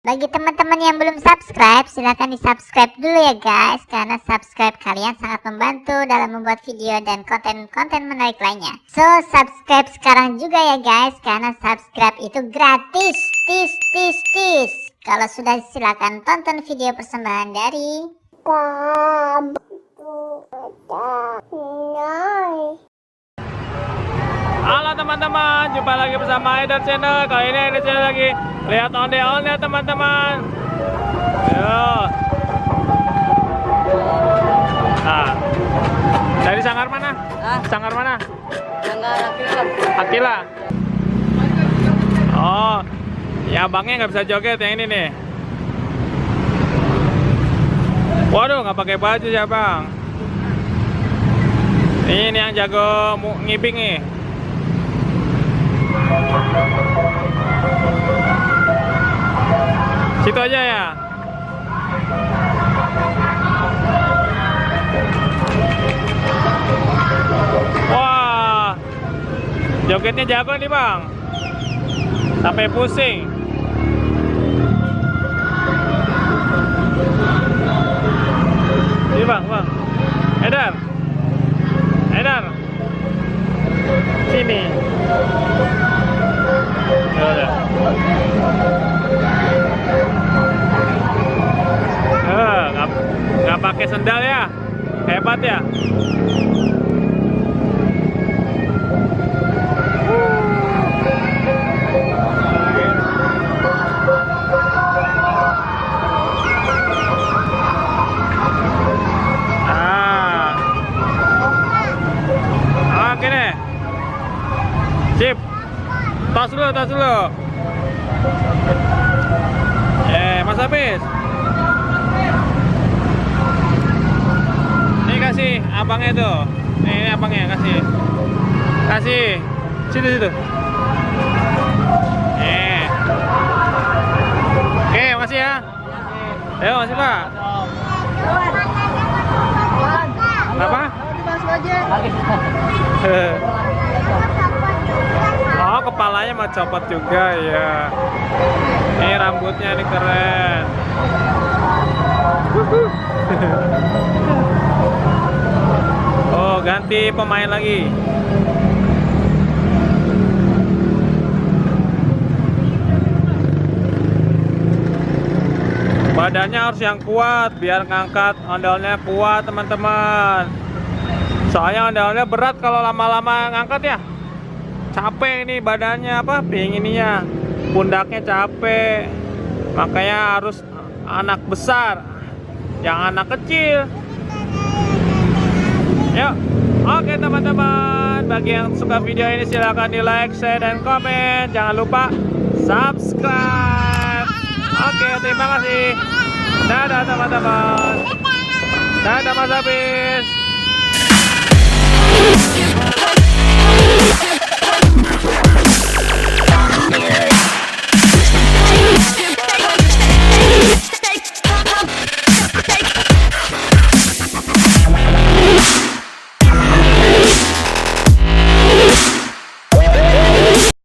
Bagi teman-teman yang belum subscribe, silahkan di subscribe dulu ya guys, karena subscribe kalian sangat membantu dalam membuat video dan konten-konten menarik lainnya. So subscribe sekarang juga ya guys, karena subscribe itu gratis. Tis. Kalau sudah, silahkan tonton video persembahan dari Halo teman-teman, jumpa lagi bersama Eder Channel. Kali ini Eder Channel lagi lihat onde-onde teman-teman. Yo. Nah, dari sanggar mana? Sanggar mana? Sanggar Akila. Akila. Oh, ya abangnya nggak bisa joget yang ini nih. Waduh, nggak pakai baju ya bang. Ini yang jago ngibing nih. Situ aja ya. Wah, jogetnya jago nih bang, sampai pusing. Ini bang, Edar, sini. Udah. Nggak pakai sendal ya, hebat ya. Oke deh, sip. Tas dulu. Mas Hafiz. Ini kasih abangnya tuh. Ini abangnya kasih. Situ. Oke, makasih ya. Ayo, makasih Pak. Apa? Oh, kepalanya mau copot juga ya. Ini rambutnya nih keren. Oh, ganti pemain lagi. Badannya harus yang kuat biar ngangkat ondel-ondel kuat teman-teman. Soalnya ondel-ondel berat kalau lama-lama ngangkat ya. Capek ini badannya ininya, pundaknya capek. Makanya harus anak besar, yang anak kecil. Yuk, oke teman-teman, bagi yang suka video ini silahkan di like, share, dan komen. Jangan lupa subscribe. Oke, terima kasih. Dadah teman-teman. Dadah Mas Hafiz.